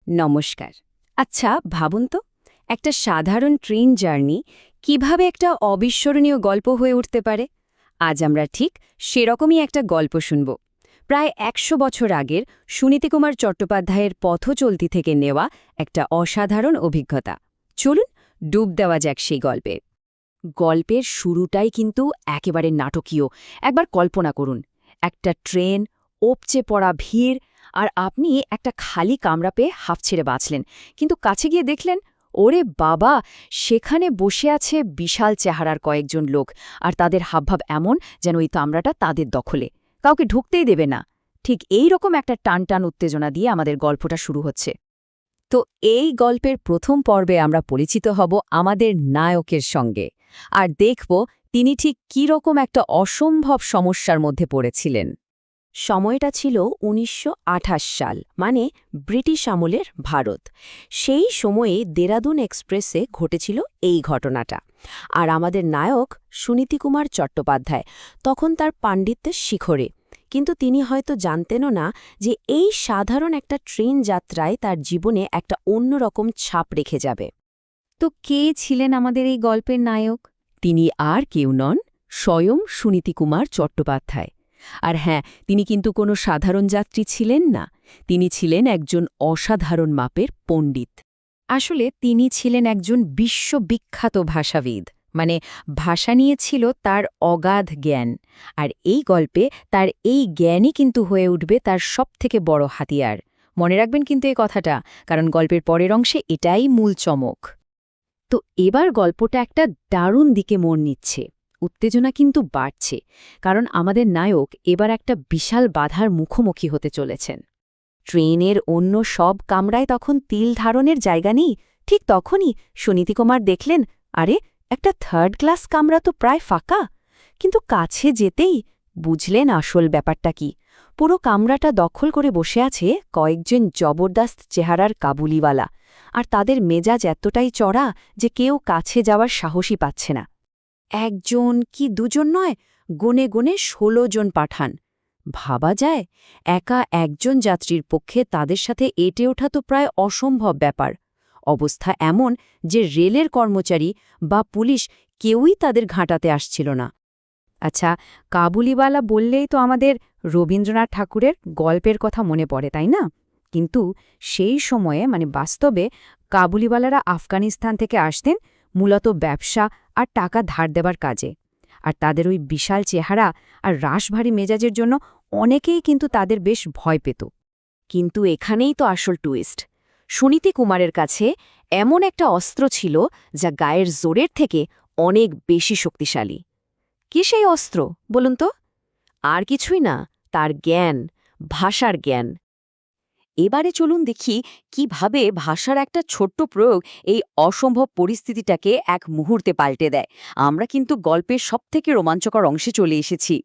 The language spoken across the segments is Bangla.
নমস্কার। আচ্ছা ভাবুন তো, একটা সাধারণ ট্রেন জার্নি কিভাবে একটা অবিস্মরণীয় গল্প হয়ে উঠতে পারে। আজ আমরা ঠিক সেরকমই একটা গল্প শুনব। প্রায় ১০০ বছর আগের সুনীতিকুমার চট্টোপাধ্যায়ের পথচলতি থেকে নেওয়া একটা অসাধারণ অভিজ্ঞতা। চলুন ডুব দেওয়া যাক সেই গল্পে। গল্পের শুরুটাই কিন্তু একেবারে নাটকীয়। একবার কল্পনা করুন, একটা ট্রেন, উপচে পড়া ভিড়, আর আপনি একটা খালি কামরা পেয়ে হাঁফ ছেড়ে বাঁচলেন। কিন্তু কাছে গিয়ে দেখলেন, ওরে বাবা, সেখানে বসে আছে বিশাল চেহারার কয়েকজন লোক, আর তাদের হাবভাব এমন যেন ওই কামরাটা তাদের দখলে, কাউকে ঢুকতেই দেবে না। ঠিক এই রকম একটা টানটান উত্তেজনা দিয়ে আমাদের গল্পটা শুরু হচ্ছে। তো এই গল্পের প্রথম পর্বে আমরা পরিচিত হব আমাদের নায়কের সঙ্গে, আর দেখব তিনি ঠিক কী রকম একটা অসম্ভব সমস্যার মধ্যে পড়েছিলেন। সময়টা ছিল ১৯২৮ সাল, মানে ব্রিটিশ আমলের ভারত। সেই সময়ে দেরাদুন এক্সপ্রেসে ঘটেছিল এই ঘটনাটা। আর আমাদের নায়ক সুনীতিকুমার চট্টোপাধ্যায় তখন তার পাণ্ডিত্যের শিখরে, কিন্তু তিনি হয়তো জানতেনও না যে এই সাধারণ একটা ট্রেন যাত্রায় তার জীবনে একটা অন্যরকম ছাপ রেখে যাবে। তো কে ছিলেন আমাদের এই গল্পের নায়ক? তিনি আর কেউ নন, স্বয়ং সুনীতিকুমার চট্টোপাধ্যায়। আর হ্যাঁ, তিনি কিন্তু কোনো সাধারণ যাত্রী ছিলেন না, তিনি ছিলেন একজন অসাধারণ মাপের পণ্ডিত। আসলে তিনি ছিলেন একজন বিশ্ববিখ্যাত ভাষাবিদ, মানে ভাষা নিয়ে ছিল তার অগাধ জ্ঞান। আর এই গল্পে তার এই জ্ঞানই কিন্তু হয়ে উঠবে তার সবথেকে বড় হাতিয়ার। মনে রাখবেন কিন্তু এই কথাটা, কারণ গল্পের পরের অংশে এটাই মূল চমক। তো এবার গল্পটা একটা দারুণ দিকে মোড় নিচ্ছে। উত্তেজনা কিন্তু বাড়ছে, কারণ আমাদের নায়ক এবার একটা বিশাল বাধার মুখোমুখি হতে চলেছেন। ট্রেনের অন্য সব কামরায় তখন তিল ধারণের জায়গা নেই। ঠিক তখনই সুনীতিকুমার দেখলেন, আরে, একটা থার্ড ক্লাস কামরা তো প্রায় ফাঁকা। কিন্তু কাছে যেতেই বুঝলেন আসল ব্যাপারটা কি। পুরো কামরাটা দখল করে বসে আছে কয়েকজন জবরদস্ত চেহারার কাবুলিওয়ালা, আর তাদের মেজাজ এতটাই চড়া যে কেউ কাছে যাওয়ার সাহসই পাচ্ছে না। একজন কি দুজন নয়, গুনে গুনে ১৬ জন পাঠান। ভাবা যায়, একা একজন যাত্রীর পক্ষে তাদের সাথে এঁটে ওঠা তো প্রায় অসম্ভব ব্যাপার। অবস্থা এমন যে রেলের কর্মচারী বা পুলিশ কেউই তাদের ঘাঁটাতে আসছিল না। আচ্ছা, কাবুলিওয়ালা বললেই তো আমাদের রবীন্দ্রনাথ ঠাকুরের গল্পের কথা মনে পড়ে, তাই না? কিন্তু সেই সময়ে, মানে বাস্তবে, কাবুলিওয়ালারা আফগানিস্তান থেকে আসতেন মূলত ব্যবসা আর টাকা ধার দেবার কাজে। আর তাদের ওই বিশাল চেহারা আর রাশভারী মেজাজের জন্য অনেকেই কিন্তু তাদের বেশ ভয় পেত। কিন্তু এখানেই তো আসল টুইস্ট। সুনীতিকুমারের কাছে এমন একটা অস্ত্র ছিল যা গায়ের জোরের থেকে অনেক বেশি শক্তিশালী। কি সেই অস্ত্র বলুন তো? আর কিছুই না, তার জ্ঞান, ভাষার জ্ঞান। এবারে চলুন দেখি কিভাবে ভাষার একটা ছোট্ট প্রয়োগ এই অসম্ভব পরিস্থিতিটাকে এক মুহূর্তে পাল্টে দেয়। আমরা কিন্তু গল্পের সবথেকে রোমাঞ্চকর অংশে চলে এসেছি।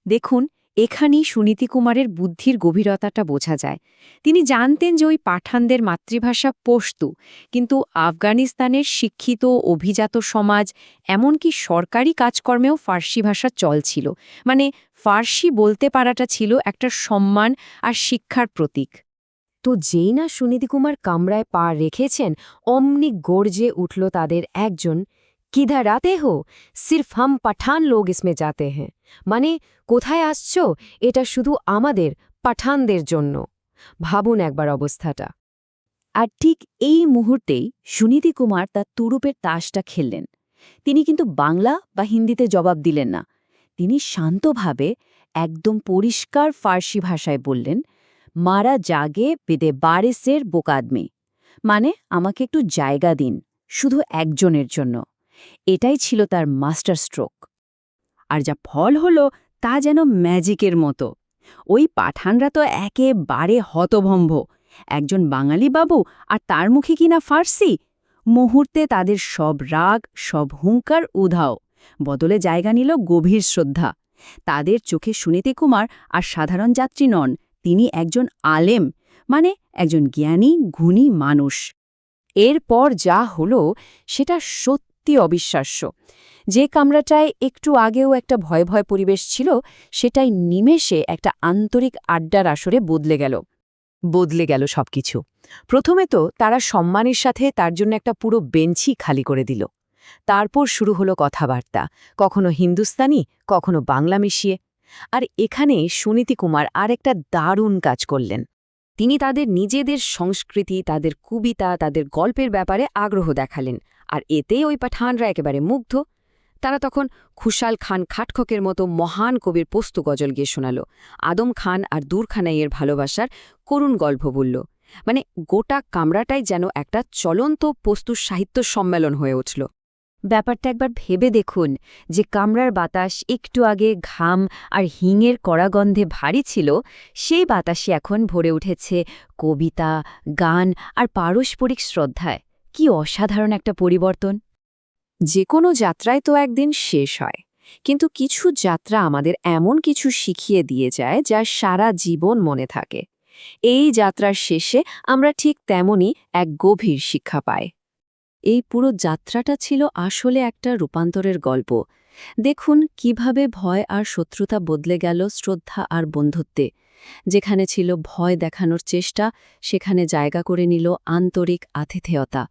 দেখুন, এখানেই সুনীতিকুমারের বুদ্ধির গভীরতাটা বোঝা যায়। তিনি জানতেন যে ওই পাঠানদের মাতৃভাষা পশতু, কিন্তু আফগানিস্তানের শিক্ষিত অভিজাত সমাজ, এমনকি সরকারি কাজকর্মেও ফার্সি ভাষা চল ছিল। মানে ফার্সি বলতে পারাটা ছিল একটা সম্মান আর শিক্ষার প্রতীক। তো যেই না সুনীতিকুমার কামরায় পা রেখেছেন, অমনি গর্জে উঠল তাদের একজন, কিধার আতে হো, সির্ফ হাম পাঠান লোক ইসমে যাতে হ্যাঁ। মানে, কোথায় আসছো, এটা শুধু আমাদের পাঠানদের জন্য। ভাবুন একবার অবস্থাটা। আর ঠিক এই মুহূর্তেই সুনীতিকুমার তার তুরুপের তাসটা খেললেন। তিনি কিন্তু বাংলা বা হিন্দিতে জবাব দিলেন না। তিনি শান্তভাবে, একদম পরিষ্কার ফার্সি ভাষায় বললেন, মারা জাগে বেদে বারিসের বোকাদমি, মানে আমাকে একটু জায়গা দিন, শুধু একজনের জন্য। এটাই ছিল তার মাস্টার স্ট্রোক। আর যা ফল হলো তা যেন ম্যাজিকের মতো। ওই পাঠানরা তো একেবারে হতভম্ব। একজন বাঙালি বাবু আর তার মুখে কিনা ফার্সি! মুহূর্তে তাদের সব রাগ, সব হুঙ্কার উধাও, বদলে জায়গা নিল গভীর শ্রদ্ধা। তাদের চোখে সুনীতিকুমার আর সাধারণ যাত্রী নন, তিনি একজন আলেম, মানে একজন জ্ঞানী গুণী মানুষ। এরপর যা হলো সেটা সত্যি অবিশ্বাস্য। যে কামরাটায় একটু আগেও একটা ভয় ভয় পরিবেশ ছিল, সেটাই নিমেষে একটা আন্তরিক আড্ডার আসরে বদলে গেল। বদলে গেল সবকিছু। প্রথমে তো তারা সম্মানের সাথে তার জন্য একটা পুরো বেঞ্চই খালি করে দিল। তারপর শুরু হলো কথাবার্তা, কখনো হিন্দুস্তানি, কখনো বাংলা মিশিয়ে। আর এখানে সুনীতি কুমার আর একটা দারুণ কাজ করলেন। তিনি তাদের নিজেদের সংস্কৃতি, তাদের কবিতা, তাদের গল্পের ব্যাপারে আগ্রহ দেখালেন, আর এতেই ওই পাঠানরা একেবারে মুগ্ধ। তারা তখন খুশাল খান খাটখকের মতো মহান কবির পোস্ত গজল গিয়ে শোনাল, আদম খান আর দূরখানাইয়ের ভালোবাসার করুণ গল্প বলল। মানে গোটা কামরাটাই যেন একটা চলন্ত পোস্তুর সাহিত্য সম্মেলন হয়ে উঠল। ব্যাপারটা একবার ভেবে দেখুন, যে কামরার বাতাস একটু আগে ঘাম আর হিঙের কড়া গন্ধে ভারী ছিল, সেই বাতাসে এখন ভরে উঠেছে কবিতা, গান আর পারস্পরিক শ্রদ্ধায়। কি অসাধারণ একটা পরিবর্তন! যে কোনো যাত্রায় তো একদিন শেষ হয়, কিন্তু কিছু যাত্রা আমাদের এমন কিছু শিখিয়ে দিয়ে যায় যা সারা জীবন মনে থাকে। এই যাত্রার শেষে আমরা ঠিক তেমনই এক গভীর শিক্ষা পাই। এই পুরো যাত্রাটা ছিল আসলে একটা রূপান্তরের গল্প। দেখুন কিভাবে ভয় আর শত্রুতা বদলে গেল শ্রদ্ধা আর বন্ধুত্বে। যেখানে ছিল ভয় দেখানোর চেষ্টা, সেখানে জায়গা করে নিল আন্তরিক আতিথেয়তা।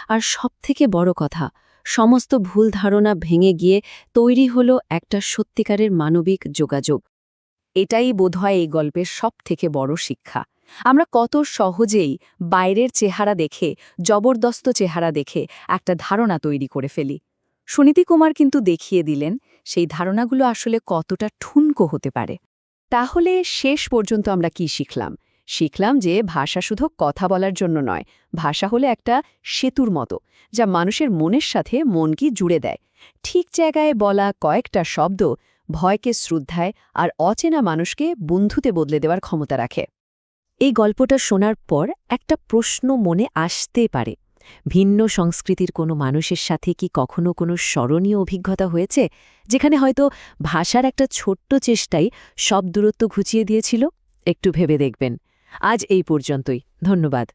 আর সবথেকে বড় কথা, সমস্ত ভুল ধারণা ভেঙে গিয়ে তৈরি হলো একটা সত্যিকারের মানবিক যোগাযোগ। এটাই বোধহয় এই গল্পের সবথেকে বড় শিক্ষা। আমরা কত সহজেই বাইরের চেহারা দেখে, জবরদস্ত চেহারা দেখে একটা ধারণা তৈরি করে ফেলি। সুনীতি কুমার কিন্তু দেখিয়ে দিলেন সেই ধারণাগুলো আসলে কতটা ঠুনকো হতে পারে। তাহলে শেষ পর্যন্ত আমরা কি শিখলাম? শিখলাম যে ভাষা শুধু কথা বলার জন্য নয়, ভাষা হলো একটা সেতুর মতো, যা মানুষের মনের সাথে মনকে জুড়ে দেয়। ঠিক জায়গায় বলা কয়েকটা শব্দ ভয়কে শ্রদ্ধায় আর অচেনা মানুষকে বন্ধুতে বদলে দেওয়ার ক্ষমতা রাখে। এই গল্পটা শোনার পর একটা প্রশ্ন মনে আসতে পারে, ভিন্ন সংস্কৃতির কোনো মানুষের সাথে কি কখনো কোনো স্মরণীয় অভিজ্ঞতা হয়েছে, যেখানে হয়তো ভাষার একটা ছোট্ট চেষ্টাই সব দূরত্ব ঘুচিয়ে দিয়েছিল? একটু ভেবে দেখবেন। আজ এই পর্যন্তই। ধন্যবাদ।